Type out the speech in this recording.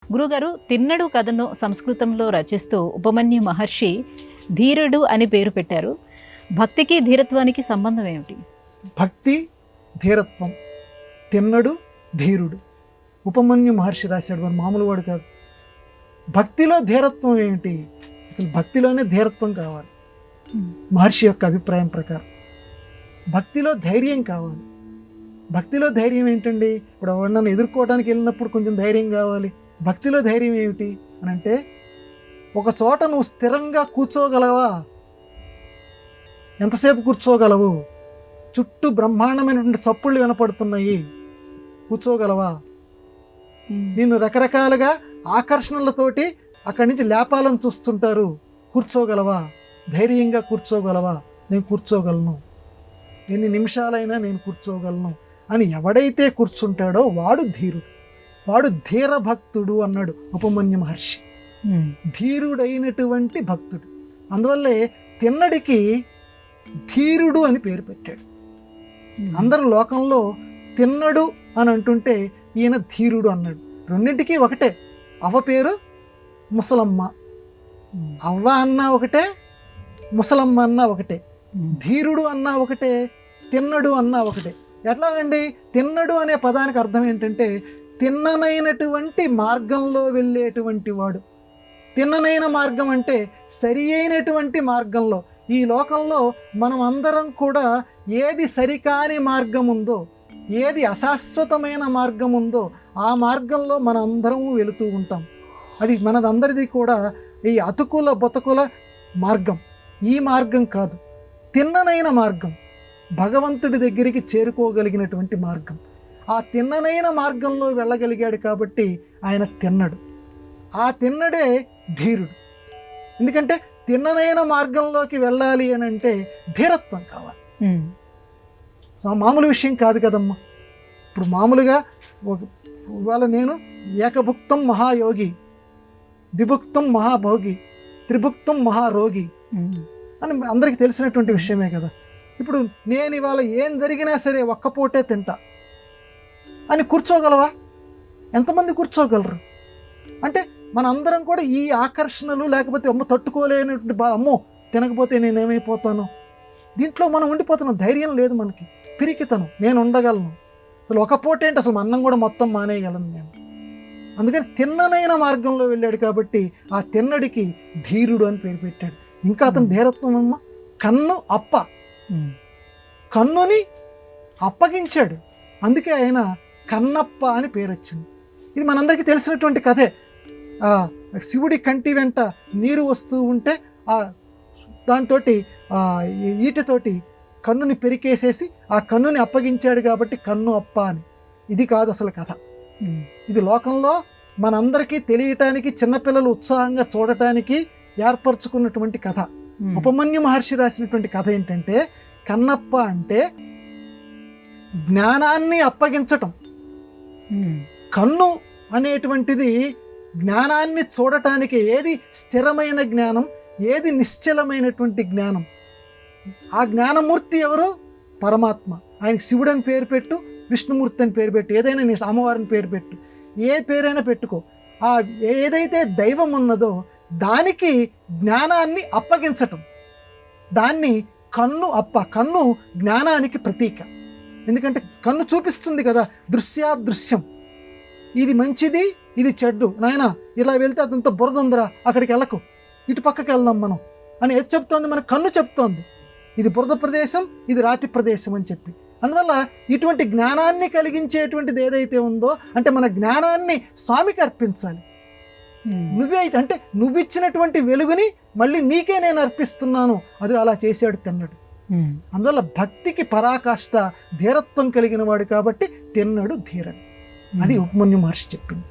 గురుగారు, తిన్నడు కథను సంస్కృతంలో రచిస్తూ ఉపమన్యు మహర్షి ధీరుడు అని పేరు పెట్టారు. భక్తికి ధీరత్వానికి సంబంధం ఏమిటి? భక్తి, ధీరత్వం, తిన్నడు, ధీరుడు. ఉపమన్యు మహర్షి రాశాడు, మరి మామూలు వాడు కాదు. భక్తిలో ధీరత్వం ఏమిటి? అసలు భక్తిలోనే ధీరత్వం కావాలి. మహర్షి యొక్క అభిప్రాయం ప్రకారం భక్తిలో ధైర్యం కావాలి. భక్తిలో ధైర్యం ఏంటండి? ఇప్పుడు నన్ను ఎదుర్కోవడానికి వెళ్ళినప్పుడు కొంచెం ధైర్యం కావాలి. భక్తిలో ధైర్యం ఏమిటి అని అంటే, ఒక చోట నువ్వు స్థిరంగా కూర్చోగలవా? ఎంతసేపు కూర్చోగలవు? చుట్టూ బ్రహ్మాండమైనటువంటి చప్పుళ్ళు వినపడుతున్నాయి, కూర్చోగలవా? నిన్ను రకరకాలుగా ఆకర్షణలతోటి అక్కడి నుంచి లేపాలని చూస్తుంటారు, కూర్చోగలవా? ధైర్యంగా కూర్చోగలవా? నేను కూర్చోగలను, ఎన్ని నిమిషాలైనా నేను కూర్చోగలను అని ఎవడైతే కూర్చుంటాడో వాడు ధీరుడు, వాడు ధీర భక్తుడు అన్నాడు ఉపమన్యు మహర్షి. ధీరుడైనటువంటి భక్తుడు. అందువల్లే తిన్నడికి ధీరుడు అని పేరు పెట్టాడు. అందరు లోకంలో తిన్నడు అని అంటుంటే ఈయన ధీరుడు అన్నాడు. రెండింటికి ఒకటే. అవ్వ పేరు ముసలమ్మ, అవ్వ అన్నా ఒకటే, ముసలమ్మ అన్నా ఒకటే. ధీరుడు అన్నా ఒకటే, తిన్నడు అన్నా ఒకటే. ఎట్లాగండి? తిన్నడు అనే పదానికి అర్థం ఏంటంటే తిన్ననైనటువంటి మార్గంలో వెళ్ళేటువంటి వాడు. తిన్ననైన మార్గం అంటే సరి అయినటువంటి మార్గంలో. ఈ లోకంలో మనం అందరం కూడా ఏది సరికాని మార్గం ఉందో, ఏది అశాశ్వతమైన మార్గం ఉందో ఆ మార్గంలో మన అందరము వెళుతూ ఉంటాం. అది మనదందరిది కూడా ఈ అతుకుల బతుకుల మార్గం. ఈ మార్గం కాదు, తిన్ననైన మార్గం, భగవంతుడి దగ్గరికి చేరుకోగలిగినటువంటి మార్గం. ఆ తిన్ననైన మార్గంలో వెళ్ళగలిగాడు కాబట్టి ఆయన తిన్నడు. ఆ తిన్నడే ధీరుడు. ఎందుకంటే తిన్ననైన మార్గంలోకి వెళ్ళాలి అని అంటే ధీరత్వం కావాలి. మామూలు విషయం కాదు కదమ్మా. ఇప్పుడు మామూలుగా ఇవాళ నేను ఏకభుక్తం మహాయోగి, ద్విభుక్తం మహాభోగి, త్రిభుక్తం మహారోగి అని అందరికీ తెలిసినటువంటి విషయమే కదా. ఇప్పుడు నేను ఇవాళ ఏం జరిగినా సరే ఒక్క పూటే తింటా అని కూర్చోగలవా? ఎంతమంది కూర్చోగలరు? అంటే మనందరం కూడా ఈ ఆకర్షణలు లేకపోతే అమ్మ తట్టుకోలేనటువంటి అమ్మో తినకపోతే నేనేమైపోతాను, దీంట్లో మనం ఉండిపోతున్నాం. ధైర్యం లేదు మనకి, పిరికితనం. నేను ఉండగలను, అసలు ఒక పూట ఏంటి, అసలు అన్నం కూడా మొత్తం మానేయగలను నేను. అందుకని తిన్ననైన మార్గంలో వెళ్ళాడు కాబట్టి ఆ తిన్నడికి ధీరుడు అని పేరు పెట్టాడు. ఇంకా అతని ధీరత్వం అమ్మ కన్ను అప్ప, కన్నుని అప్పగించాడు. అందుకే ఆయన కన్నప్ప అని పేరు వచ్చింది. ఇది మనందరికీ తెలిసినటువంటి కథే. శివుడి కంటి వెంట నీరు వస్తూ ఉంటే దాంతో ఈటతోటి కన్నుని పెరికేసేసి ఆ కన్నుని అప్పగించాడు కాబట్టి కన్ను అప్ప అని. ఇది కాదు అసలు కథ. ఇది లోకంలో మనందరికీ తెలియటానికి, చిన్నపిల్లలు ఉత్సాహంగా చూడటానికి ఏర్పరచుకున్నటువంటి కథ. ఉపమన్యు మహర్షి రాసినటువంటి కథ ఏంటంటే, కన్నప్ప అంటే జ్ఞానాన్ని అప్పగించటం. కన్ను అనేటువంటిది జ్ఞానాన్ని చూడటానికి, ఏది స్థిరమైన జ్ఞానం, ఏది నిశ్చలమైనటువంటి జ్ఞానం. ఆ జ్ఞానమూర్తి ఎవరు? పరమాత్మ. ఆయనకి శివుడు అని పేరు పెట్టు, విష్ణుమూర్తి అని పేరు పెట్టు, ఏదైనా నీ అమ్మవారిని పేరు పెట్టు, ఏ పేరైనా పెట్టుకో. ఆ ఏదైతే దైవం ఉన్నదో దానికి జ్ఞానాన్ని అప్పగించటం, దాన్ని కన్ను అప్ప. కన్ను జ్ఞానానికి ప్రతీక. ఎందుకంటే కన్ను చూపిస్తుంది కదా, దృశ్యాదృశ్యం. ఇది మంచిది, ఇది చెడ్డు. నాయన ఇలా వెళ్తే అదంతా బురద ఉందిరా, అక్కడికి వెళ్ళకు, ఇటు పక్కకి వెళ్దాం మనం అని ఏది చెప్తోంది? మన కన్ను చెప్తోంది ఇది బురద ప్రదేశం, ఇది రాతి ప్రదేశం అని చెప్పి. అందువల్ల ఇటువంటి జ్ఞానాన్ని కలిగించేటువంటిది ఏదైతే ఉందో, అంటే మన జ్ఞానాన్ని స్వామికి అర్పించాలి. నువ్వే అంటే నువ్విచ్చినటువంటి వెలుగుని మళ్ళీ నీకే నేను అర్పిస్తున్నాను. అది అలా చేశాడు తిన్నడు. అందువల్ల భక్తికి పరాకాష్ట ధీరత్వం కలిగిన వాడు కాబట్టి తిన్నడు ధీరుడు. అది ఉపమన్యు మహర్షి చెప్పింది.